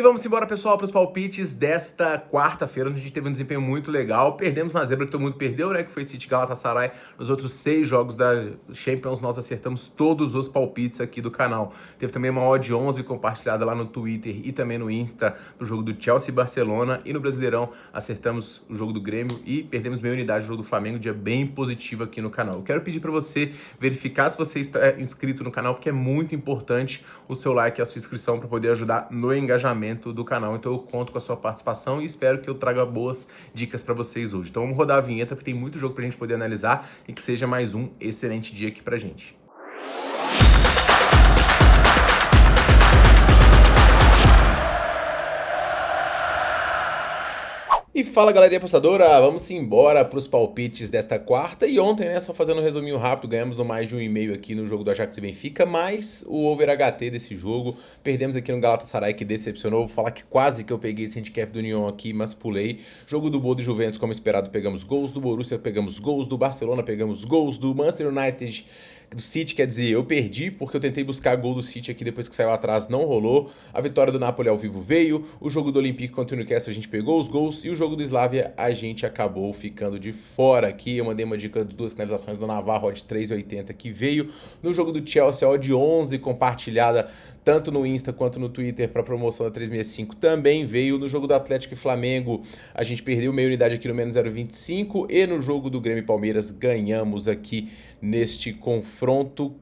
E vamos embora, pessoal, para os palpites desta quarta-feira, onde a gente teve um desempenho muito legal. Perdemos na zebra que todo mundo perdeu, né? Que foi City Galatasaray. Nos outros 6 jogos da Champions, nós acertamos todos os palpites aqui do canal. Teve também uma odd 11 compartilhada lá no Twitter e também no Insta do jogo do Chelsea e Barcelona. E no Brasileirão, acertamos o jogo do Grêmio e perdemos meia unidade do jogo do Flamengo. Dia bem positivo aqui no canal. Eu quero pedir para você verificar se você está inscrito no canal, porque é muito importante o seu like e a sua inscrição para poder ajudar no engajamento do canal. Então eu conto com a sua participação e espero que eu traga boas dicas para vocês hoje. Então vamos rodar a vinheta, porque tem muito jogo pra gente poder analisar e que seja mais um excelente dia aqui pra gente. E fala, galerinha apostadora, vamos embora para os palpites desta quarta. E ontem, né, só fazendo um resuminho rápido, ganhamos no mais de 1,5 aqui no jogo do Ajax e Benfica, mas o over HT desse jogo, perdemos aqui no Galatasaray, que decepcionou. Vou falar que quase que eu peguei esse handicap do Union aqui, mas pulei. Jogo do Bodo e Juventus, como esperado, pegamos gols do Borussia, pegamos gols do Barcelona, pegamos gols do Manchester United, do City, quer dizer, eu perdi porque eu tentei buscar gol do City aqui depois que saiu atrás, não rolou. A vitória do Napoli ao vivo veio, o jogo do Olympique contra o Newcastle a gente pegou os gols e o jogo do Slavia a gente acabou ficando de fora aqui. Eu mandei uma dica de 2 finalizações do Navarro, odd 3,80 que veio. No jogo do Chelsea, odd 11 compartilhada tanto no Insta quanto no Twitter para promoção da 365 também veio. No jogo do Atlético e Flamengo a gente perdeu meia unidade aqui no menos 0,25 e no jogo do Grêmio e Palmeiras ganhamos aqui neste confronto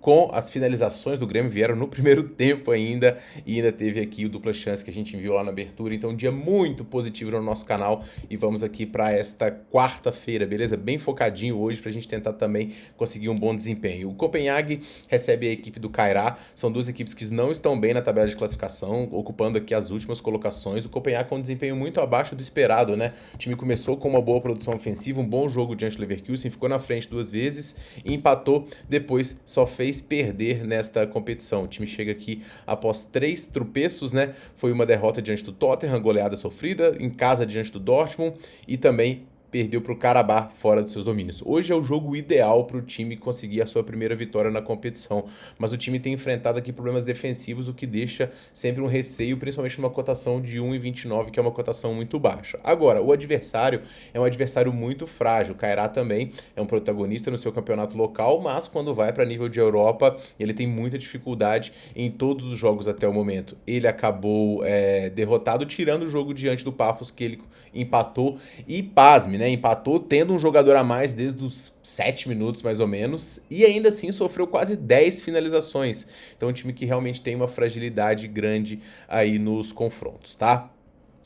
com as finalizações do Grêmio vieram no primeiro tempo ainda e ainda teve aqui o dupla chance que a gente enviou lá na abertura. Então um dia muito positivo no nosso canal e vamos aqui para esta quarta-feira, beleza? Bem focadinho hoje pra gente tentar também conseguir um bom desempenho. O Copenhague recebe a equipe do Cairá, são duas equipes que não estão bem na tabela de classificação, ocupando aqui as últimas colocações. O Copenhague com um desempenho muito abaixo do esperado, né? O time começou com uma boa produção ofensiva, um bom jogo diante do Leverkusen, ficou na frente 2 vezes e empatou, depois só fez perder nesta competição. O time chega aqui após 3 tropeços, né? Foi uma derrota diante do Tottenham, goleada sofrida, em casa diante do Dortmund e também perdeu para o Karabakh fora dos seus domínios. Hoje é o jogo ideal para o time conseguir a sua primeira vitória na competição, mas o time tem enfrentado aqui problemas defensivos, o que deixa sempre um receio, principalmente numa cotação de 1,29, que é uma cotação muito baixa. Agora, o adversário é um adversário muito frágil. O Cairá também é um protagonista no seu campeonato local, mas quando vai para nível de Europa, ele tem muita dificuldade em todos os jogos até o momento. Ele acabou derrotado, tirando o jogo diante do Paphos, que ele empatou e, pasme, né? Empatou tendo um jogador a mais desde os 7 minutos mais ou menos e ainda assim sofreu quase 10 finalizações. Então é um time que realmente tem uma fragilidade grande aí nos confrontos, tá?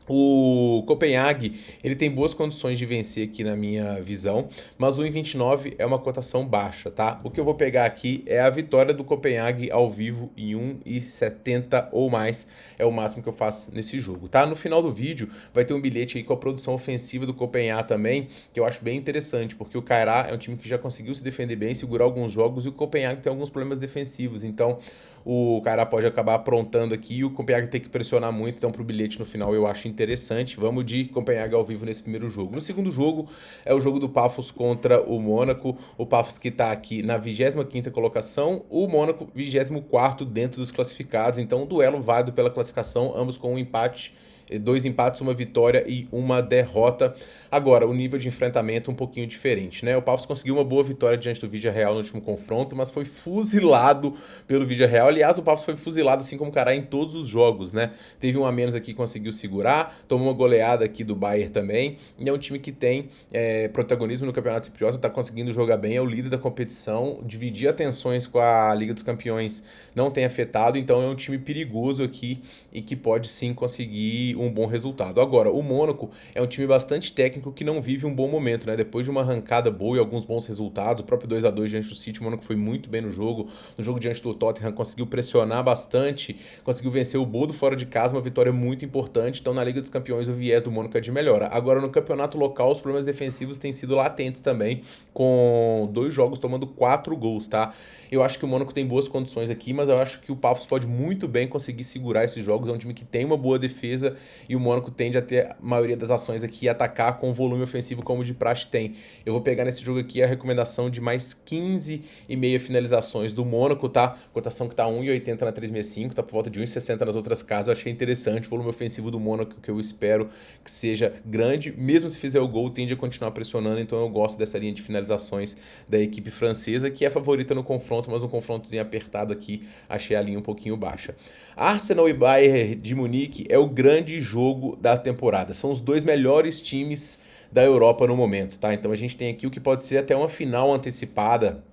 O Copenhague, ele tem boas condições de vencer aqui na minha visão, mas o 1,29 é uma cotação baixa, tá? O que eu vou pegar aqui é a vitória do Copenhague ao vivo em 1,70 ou mais, é o máximo que eu faço nesse jogo, tá? No final do vídeo vai ter um bilhete aí com a produção ofensiva do Copenhague também, que eu acho bem interessante, porque o Cairá é um time que já conseguiu se defender bem, segurar alguns jogos, e o Copenhague tem alguns problemas defensivos, então o Cairá pode acabar aprontando aqui e o Copenhague tem que pressionar muito, então pro bilhete no final eu acho interessante. Vamos de Copenhague ao vivo nesse primeiro jogo. No segundo jogo é o jogo do Paphos contra o Mônaco. O Paphos que está aqui na 25ª colocação, o Mônaco 24º dentro dos classificados. Então um duelo válido pela classificação, ambos com um empate, 2 empates, uma vitória e uma derrota. Agora, o nível de enfrentamento um pouquinho diferente, né? O Paphos conseguiu uma boa vitória diante do Villarreal no último confronto, mas foi fuzilado pelo Villarreal. Aliás, o Paphos foi fuzilado assim como o Cairá em todos os jogos, né? Teve um a menos aqui que conseguiu segurar, tomou uma goleada aqui do Bayern também, e é um time que tem protagonismo no Campeonato Cipriota, tá conseguindo jogar bem, é o líder da competição, dividir atenções com a Liga dos Campeões não tem afetado, então é um time perigoso aqui e que pode sim conseguir um bom resultado. Agora, o Mônaco é um time bastante técnico que não vive um bom momento, né? Depois de uma arrancada boa e alguns bons resultados, o próprio 2-2 diante do City, o Mônaco foi muito bem no jogo diante do Tottenham, conseguiu pressionar bastante, conseguiu vencer o Bodo fora de casa, uma vitória muito importante, então na Liga dos Campeões o viés do Mônaco é de melhora. Agora, no campeonato local, os problemas defensivos têm sido latentes também, com 2 jogos tomando 4 gols, tá? Eu acho que o Mônaco tem boas condições aqui, mas eu acho que o Paphos pode muito bem conseguir segurar esses jogos, é um time que tem uma boa defesa e o Mônaco tende a ter a maioria das ações aqui e atacar com volume ofensivo como de praxe tem. Eu vou pegar nesse jogo aqui a recomendação de mais 15,5 finalizações do Mônaco, tá? Cotação que tá 1,80 na 365, tá por volta de 1,60 nas outras casas. Eu achei interessante o volume ofensivo do Mônaco, que eu espero que seja grande. Mesmo se fizer o gol, tende a continuar pressionando, então eu gosto dessa linha de finalizações da equipe francesa, que é favorita no confronto, mas um confrontozinho apertado aqui, achei a linha um pouquinho baixa. Arsenal e Bayern de Munique é o grande jogo da temporada. São os dois melhores times da Europa no momento, tá? Então a gente tem aqui o que pode ser até uma final antecipada,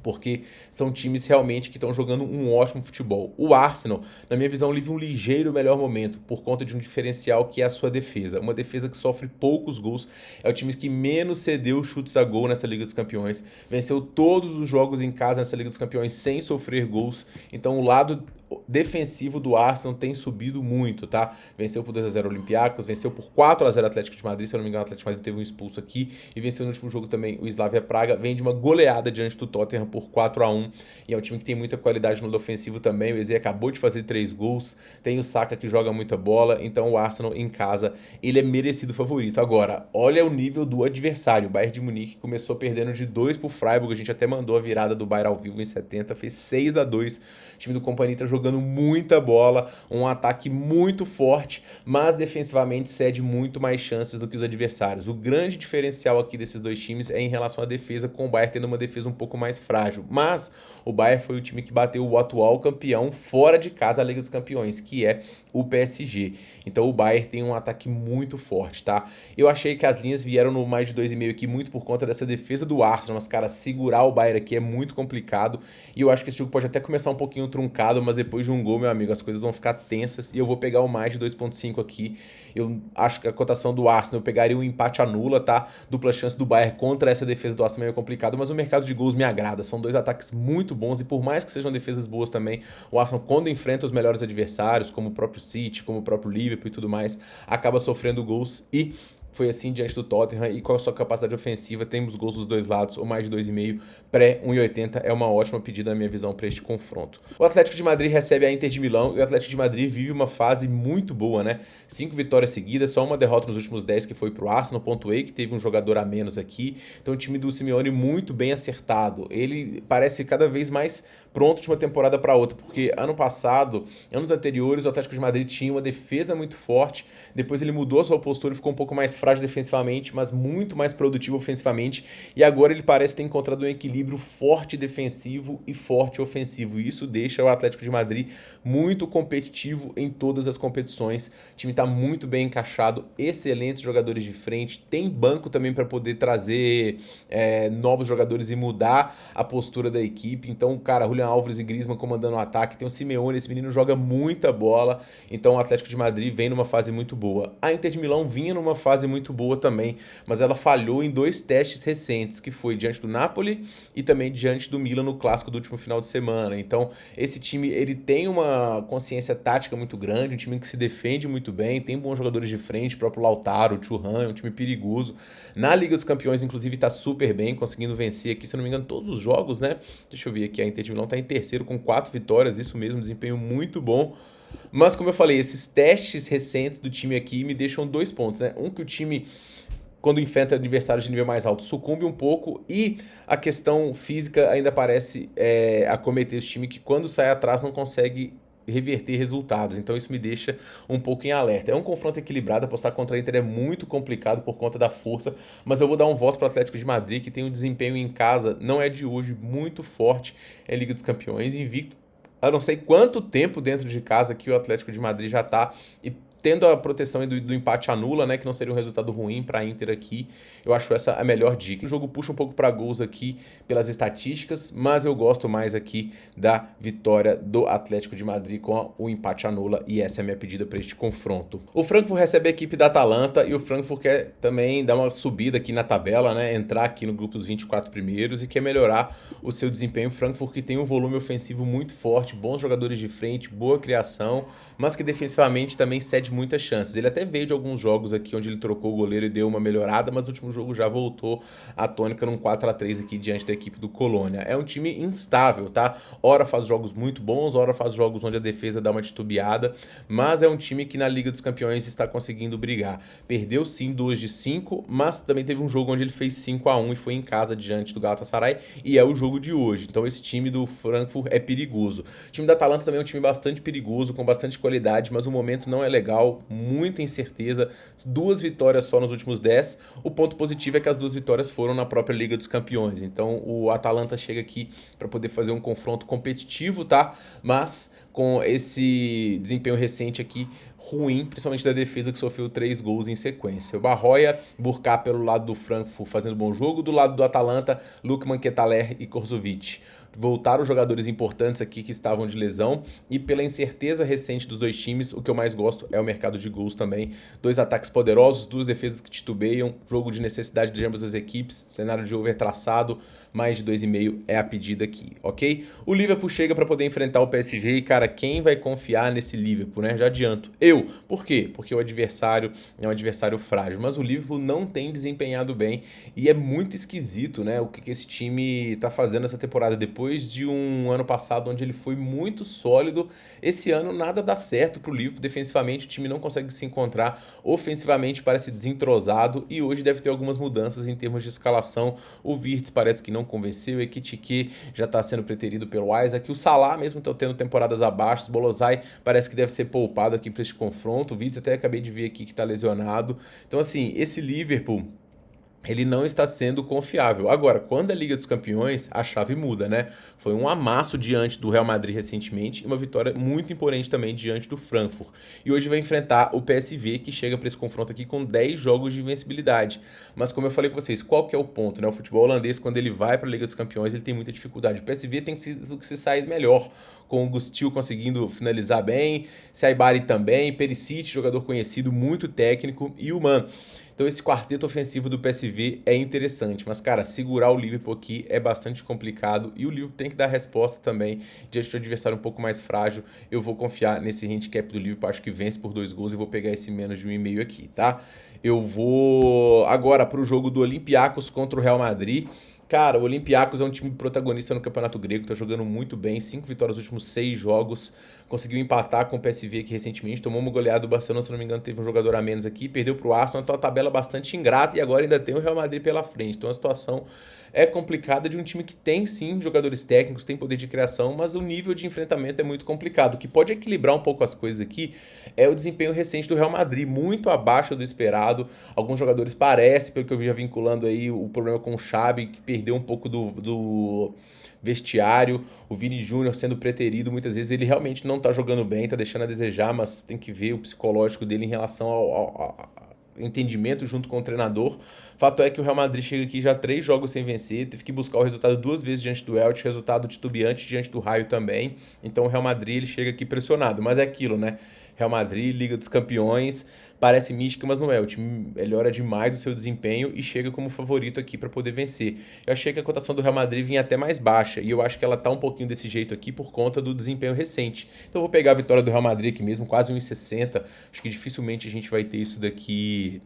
porque são times realmente que estão jogando um ótimo futebol. O Arsenal, na minha visão, vive um ligeiro melhor momento por conta de um diferencial que é a sua defesa. Uma defesa que sofre poucos gols, é o time que menos cedeu chutes a gol nessa Liga dos Campeões, venceu todos os jogos em casa nessa Liga dos Campeões sem sofrer gols, então o lado defensivo do Arsenal tem subido muito, tá? Venceu por 2-0 o Olympiacos, venceu por 4-0 o Atlético de Madrid, se eu não me engano o Atlético de Madrid teve um expulso aqui, e venceu no último jogo também o Slavia Praga, vem de uma goleada diante do Tottenham por 4-1, e é um time que tem muita qualidade no ofensivo também, o Eze acabou de fazer 3 gols, tem o Saka que joga muita bola, então o Arsenal em casa, ele é merecido favorito. Agora, olha o nível do adversário, o Bayern de Munique começou perdendo de 2 pro Freiburg, a gente até mandou a virada do Bayern ao vivo em 70, fez 6-2, o time do Kompany tá jogando muita bola, um ataque muito forte, mas defensivamente cede muito mais chances do que os adversários. O grande diferencial aqui desses dois times é em relação à defesa, com o Bayern tendo uma defesa um pouco mais frágil, mas o Bayern foi o time que bateu o atual campeão fora de casa da Liga dos Campeões, que é o PSG. Então o Bayern tem um ataque muito forte, tá? Eu achei que as linhas vieram no mais de 2,5 aqui muito por conta dessa defesa do Arsenal, mas cara, segurar o Bayern aqui é muito complicado, e eu acho que esse jogo pode até começar um pouquinho truncado, mas depois de um gol, meu amigo, as coisas vão ficar tensas, e eu vou pegar o mais de 2,5 aqui. Eu acho que a cotação do Arsenal, eu pegaria um empate anula, tá? Dupla chance do Bayern contra essa defesa do Arsenal é meio complicado, mas o mercado de gols me agrada, são dois ataques muito bons, e por mais que sejam defesas boas também, o Arsenal, quando enfrenta os melhores adversários, como o próprio City, como o próprio Liverpool e tudo mais, acaba sofrendo gols, e foi assim diante do Tottenham, e com a sua capacidade ofensiva, temos gols dos dois lados, ou mais de 2,5, pré 1,80 é uma ótima pedida na minha visão para este confronto. O Atlético de Madrid recebe a Inter de Milão, e o Atlético de Madrid vive uma fase muito boa, né? 5 vitórias seguidas, só uma derrota nos últimos 10 que foi pro Arsenal, pontuei que teve um jogador a menos aqui, então o time do Simeone muito bem acertado, ele parece cada vez mais pronto de uma temporada para outra, porque ano passado, anos anteriores, o Atlético de Madrid tinha uma defesa muito forte, depois ele mudou a sua postura e ficou um pouco mais frágil defensivamente, mas muito mais produtivo ofensivamente, e agora ele parece ter encontrado um equilíbrio forte defensivo e forte ofensivo, e isso deixa o Atlético de Madrid muito competitivo em todas as competições. O time está muito bem encaixado, excelentes jogadores de frente, tem banco também para poder trazer novos jogadores e mudar a postura da equipe. Então, cara, Julián Álvares e Griezmann comandando o ataque, tem o Simeone, esse menino joga muita bola, então o Atlético de Madrid vem numa fase muito boa. A Inter de Milão vinha numa fase muito boa também, mas ela falhou em 2 testes recentes, que foi diante do Napoli e também diante do Milan no clássico do último final de semana. Então, esse time, ele tem uma consciência tática muito grande, um time que se defende muito bem, tem bons jogadores de frente, o próprio Lautaro, o Thuram, é um time perigoso. Na Liga dos Campeões, inclusive, tá super bem, conseguindo vencer aqui, se eu não me engano, todos os jogos, né? Deixa eu ver aqui, a Inter de Milão tá em terceiro com 4 vitórias, isso mesmo, desempenho muito bom. Mas, como eu falei, esses testes recentes do time aqui me deixam 2 pontos, né? Um, que o time, quando enfrenta adversários de nível mais alto, sucumbe um pouco, e a questão física ainda parece acometer esse time, que quando sai atrás não consegue reverter resultados, então isso me deixa um pouco em alerta. É um confronto equilibrado, apostar contra a Inter é muito complicado por conta da força, mas eu vou dar um voto para o Atlético de Madrid, que tem um desempenho em casa, não é de hoje, muito forte em Liga dos Campeões, invicto há não sei quanto tempo dentro de casa que o Atlético de Madrid já tá, e tendo a proteção do empate anula, né, que não seria um resultado ruim para a Inter aqui, eu acho essa a melhor dica. O jogo puxa um pouco para gols aqui pelas estatísticas, mas eu gosto mais aqui da vitória do Atlético de Madrid com o empate anula, e essa é a minha pedida para este confronto. O Frankfurt recebe a equipe da Atalanta, e o Frankfurt quer também dar uma subida aqui na tabela, né, entrar aqui no grupo dos 24 primeiros e quer melhorar o seu desempenho. O Frankfurt, que tem um volume ofensivo muito forte, bons jogadores de frente, boa criação, mas que defensivamente também cede muitas chances. Ele até veio de alguns jogos aqui onde ele trocou o goleiro e deu uma melhorada, mas no último jogo já voltou à tônica num 4-3 aqui diante da equipe do Colônia. É um time instável, tá? Ora faz jogos muito bons, ora faz jogos onde a defesa dá uma titubeada, mas é um time que na Liga dos Campeões está conseguindo brigar. Perdeu sim 2 de 5, mas também teve um jogo onde ele fez 5-1 e foi em casa diante do Galatasaray, e é o jogo de hoje. Então esse time do Frankfurt é perigoso. O time da Atalanta também é um time bastante perigoso, com bastante qualidade, mas o momento não é legal, muita incerteza, 2 vitórias só nos últimos 10. O ponto positivo é que as 2 vitórias foram na própria Liga dos Campeões. Então o Atalanta chega aqui para poder fazer um confronto competitivo, tá? Mas com esse desempenho recente aqui ruim, principalmente da defesa que sofreu 3 gols em sequência. O Barroia, Burká pelo lado do Frankfurt fazendo bom jogo, do lado do Atalanta, Lukman, Ketaler e Korzovic. Voltaram jogadores importantes aqui que estavam de lesão, e pela incerteza recente dos dois times, o que eu mais gosto é o mercado de gols também. 2 ataques poderosos, 2 defesas que titubeiam, jogo de necessidade de ambas as equipes, cenário de over traçado, mais de 2,5 é a pedida aqui, ok? O Liverpool chega para poder enfrentar o PSG e, cara, quem vai confiar nesse Liverpool, né? Já adianto. Eu. Por quê? Porque o adversário é um adversário frágil, mas o Liverpool não tem desempenhado bem e é muito esquisito, né? O que esse time tá fazendo essa temporada depois de um ano passado onde ele foi muito sólido. Esse ano nada dá certo pro Liverpool defensivamente, o time não consegue se encontrar, ofensivamente parece desentrosado e hoje deve ter algumas mudanças em termos de escalação. O Wirtz parece que não convenceu, o Ekitike já tá sendo preterido pelo Isaac, o Salah mesmo tá tendo temporadas abaixo, o Bolozai parece que deve ser poupado aqui para este confronto, o Wirtz até acabei de ver aqui que tá lesionado. Então assim, esse Liverpool ele não está sendo confiável. Agora, quando é Liga dos Campeões, a chave muda, né? Foi um amasso diante do Real Madrid recentemente e uma vitória muito imponente também diante do Frankfurt. E hoje vai enfrentar o PSV, que chega para esse confronto aqui com 10 jogos de invencibilidade. Mas como eu falei com vocês, qual que é o ponto, né? O futebol holandês, quando ele vai para a Liga dos Campeões, ele tem muita dificuldade. O PSV tem que se sair melhor, com o Gustil conseguindo finalizar bem, Saibari também, Perisic, jogador conhecido, muito técnico, e o Man. Então esse quarteto ofensivo do PSV é interessante, mas cara, segurar o Liverpool aqui é bastante complicado e o Liverpool tem que dar resposta também diante do adversário um pouco mais frágil. Eu vou confiar nesse handicap do Liverpool, acho que vence por 2 gols e vou pegar esse menos de 1,5 aqui, tá? Eu vou agora para o jogo do Olympiacos contra o Real Madrid. Cara, o Olympiacos é um time protagonista no Campeonato Grego, tá jogando muito bem, 5 vitórias nos últimos 6 jogos, conseguiu empatar com o PSV aqui recentemente, tomou uma goleada do Barcelona, se não me engano teve um jogador a menos aqui, perdeu pro Arsenal, então a tabela bastante ingrata e agora ainda tem o Real Madrid pela frente, então a situação é complicada de um time que tem sim jogadores técnicos, tem poder de criação, mas o nível de enfrentamento é muito complicado. O que pode equilibrar um pouco as coisas aqui é o desempenho recente do Real Madrid, muito abaixo do esperado, alguns jogadores parecem, pelo que eu vi já vinculando aí, o problema com o Xabi, que perdeu um pouco do vestiário, o Vini Júnior sendo preterido, muitas vezes ele realmente não tá jogando bem, tá deixando a desejar, mas tem que ver o psicológico dele em relação ao entendimento junto com o treinador. Fato é que o Real Madrid chega aqui já 3 jogos sem vencer, teve que buscar o resultado 2 vezes diante do Elche, resultado titubeante diante do Raio também, então o Real Madrid ele chega aqui pressionado, mas é aquilo, né? Real Madrid, Liga dos Campeões, parece mística, mas não é. O time melhora demais o seu desempenho e chega como favorito aqui para poder vencer. Eu achei que a cotação do Real Madrid vinha até mais baixa e eu acho que ela tá um pouquinho desse jeito aqui por conta do desempenho recente. Então eu vou pegar a vitória do Real Madrid aqui mesmo, quase 1,60. Acho que dificilmente a gente vai ter isso daqui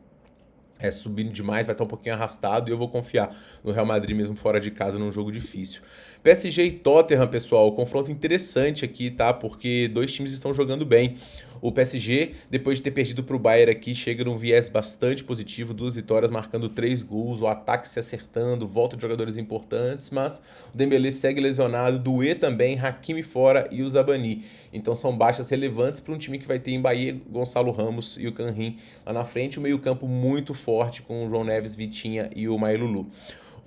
subindo demais, vai estar um pouquinho arrastado e eu vou confiar no Real Madrid mesmo fora de casa num jogo difícil. PSG e Tottenham, pessoal, confronto interessante aqui, tá? Porque 2 times estão jogando bem. O PSG, depois de ter perdido para o Bayern aqui, chega num viés bastante positivo, 2 vitórias, marcando 3 gols, o ataque se acertando, volta de jogadores importantes, mas o Dembélé segue lesionado, Doué também, Hakimi fora e o Zabani. Então são baixas relevantes para um time que vai ter em Bahia Gonçalo Ramos e o Canrim lá na frente, o meio-campo muito forte com o João Neves, Vitinha e o Mailulu.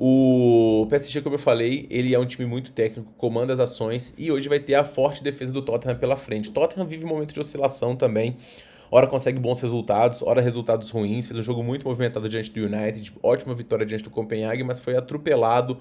O PSG, como eu falei, ele é um time muito técnico, comanda as ações e hoje vai ter a forte defesa do Tottenham pela frente. Tottenham vive um momento de oscilação também, ora consegue bons resultados, ora resultados ruins, fez um jogo muito movimentado diante do United, ótima vitória diante do Copenhague, mas foi atropelado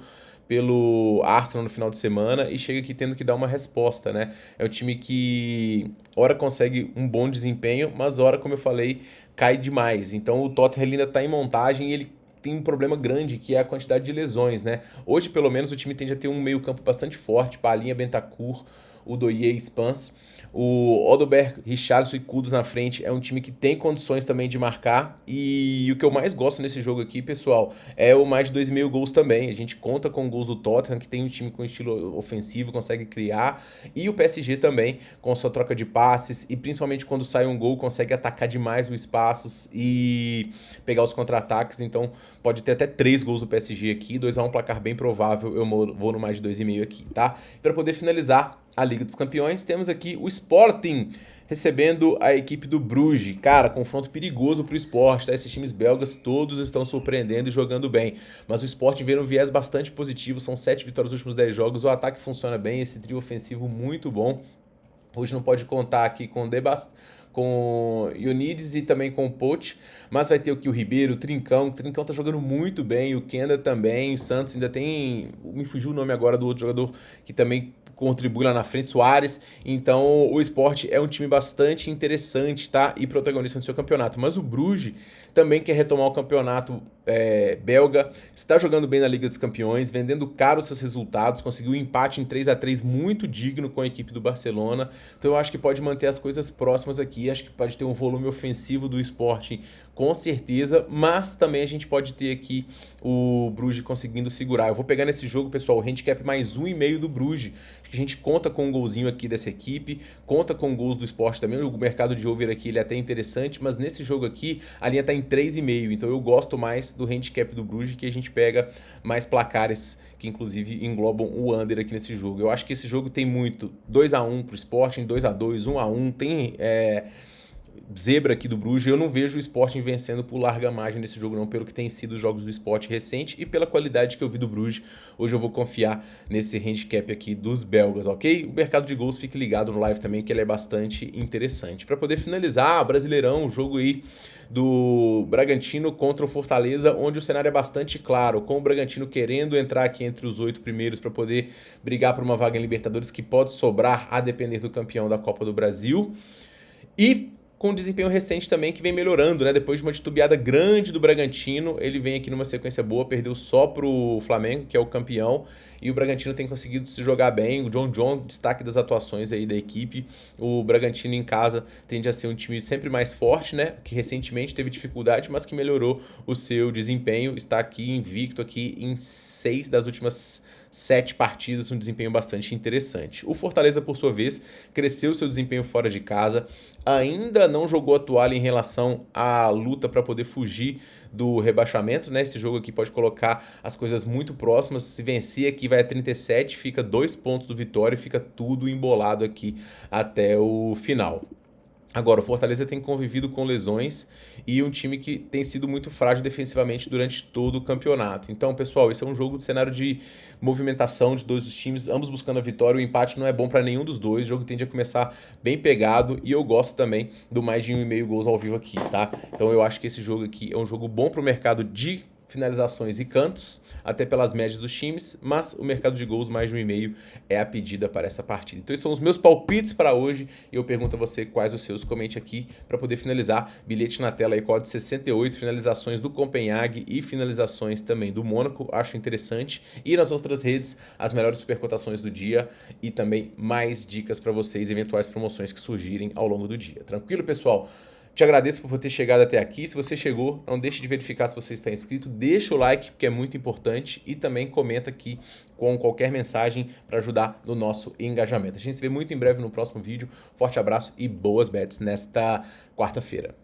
pelo Arsenal no final de semana e chega aqui tendo que dar uma resposta, né? É um time que ora consegue um bom desempenho, mas ora, como eu falei, cai demais. Então o Tottenham ainda está em montagem e ele tem um problema grande, que é a quantidade de lesões, né? Hoje, pelo menos, o time tende a ter um meio-campo bastante forte, Palhinha, Bentancur, o Doye Spans. O Odoberg, Richarlison e Kudus na frente é um time que tem condições também de marcar. E o que eu mais gosto nesse jogo aqui, pessoal, é o mais de 2,5 gols também. A gente conta com gols do Tottenham, que tem um time com estilo ofensivo, consegue criar. E o PSG também, com sua troca de passes. E principalmente quando sai um gol, consegue atacar demais os espaços e pegar os contra-ataques. Então pode ter até 3 gols do PSG aqui. 2-1, placar bem provável. Eu vou no mais de 2,5 aqui, tá? Para poder finalizar a Liga dos Campeões, temos aqui o Sporting recebendo a equipe do Bruges. Cara, confronto perigoso pro Sport, tá? Esses times belgas todos estão surpreendendo e jogando bem. Mas o Sporting veio um viés bastante positivo, são 7 vitórias nos últimos 10 jogos, o ataque funciona bem, esse trio ofensivo muito bom. Hoje não pode contar aqui com Ionides e também com o Pote, mas vai ter aqui o Ribeiro, o Trincão tá jogando muito bem, o Kenda também, o Santos ainda tem, me fugiu o nome agora do outro jogador que também contribui lá na frente, Soares. Então o Sport é um time bastante interessante, tá? E protagonista no seu campeonato. Mas o Bruges também quer retomar o campeonato belga, está jogando bem na Liga dos Campeões, vendendo caro os seus resultados, conseguiu um empate em 3-3 muito digno com a equipe do Barcelona. Então eu acho que pode manter as coisas próximas aqui, acho que pode ter um volume ofensivo do Sporting com certeza, mas também a gente pode ter aqui o Bruges conseguindo segurar. Eu vou pegar nesse jogo, pessoal, o handicap mais 1,5 do Bruges. Acho que a gente conta com um golzinho aqui dessa equipe, conta com gols do Sport também. O mercado de over aqui ele é até interessante, mas nesse jogo aqui a linha tá em 3,5, então eu gosto mais do handicap do Bruges, que a gente pega mais placares que inclusive englobam o under aqui nesse jogo. Eu acho que esse jogo tem muito 2-1 pro Sporting, 2-2, 1-1, tem zebra aqui do Bruges. Eu não vejo o Sporting vencendo por larga margem nesse jogo não, pelo que tem sido os jogos do Sporting recente e pela qualidade que eu vi do Bruges. Hoje eu vou confiar nesse handicap aqui dos belgas, ok? O mercado de gols, fique ligado no live também, que ele é bastante interessante. Para poder finalizar, Brasileirão, o jogo aí do Bragantino contra o Fortaleza, onde o cenário é bastante claro, com o Bragantino querendo entrar aqui entre os 8 primeiros para poder brigar por uma vaga em Libertadores que pode sobrar a depender do campeão da Copa do Brasil. E com um desempenho recente também que vem melhorando, né? Depois de uma titubeada grande do Bragantino, ele vem aqui numa sequência boa, perdeu só pro Flamengo, que é o campeão, e o Bragantino tem conseguido se jogar bem. O John, destaque das atuações aí da equipe. O Bragantino em casa tende a ser um time sempre mais forte, né? Que recentemente teve dificuldade, mas que melhorou o seu desempenho. Está aqui invicto aqui em 6 das últimas 7 partidas, um desempenho bastante interessante. O Fortaleza, por sua vez, cresceu seu desempenho fora de casa, ainda não jogou a toalha em relação à luta para poder fugir do rebaixamento, né? Esse jogo aqui pode colocar as coisas muito próximas. Se vencer aqui vai a 37, fica 2 pontos do Vitória e fica tudo embolado aqui até o final. Agora, o Fortaleza tem convivido com lesões e um time que tem sido muito frágil defensivamente durante todo o campeonato. Então, pessoal, esse é um jogo de cenário de movimentação de dois dos times, ambos buscando a vitória. O empate não é bom para nenhum dos dois, o jogo tende a começar bem pegado e eu gosto também do mais de 1,5 gols ao vivo aqui, tá? Então eu acho que esse jogo aqui é um jogo bom para o mercado de finalizações e cantos, até pelas médias dos times, mas o mercado de gols mais de 1,5 é a pedida para essa partida. Então esses são os meus palpites para hoje e eu pergunto a você quais os seus, comente aqui para poder finalizar. Bilhete na tela aí, código 68, finalizações do Copenhague e finalizações também do Mônaco, acho interessante. E nas outras redes, as melhores supercotações do dia e também mais dicas para vocês, eventuais promoções que surgirem ao longo do dia. Tranquilo, pessoal? Te agradeço por ter chegado até aqui. Se você chegou, não deixe de verificar se você está inscrito. Deixa o like, porque é muito importante. E também comenta aqui com qualquer mensagem para ajudar no nosso engajamento. A gente se vê muito em breve no próximo vídeo. Forte abraço e boas bets nesta quarta-feira.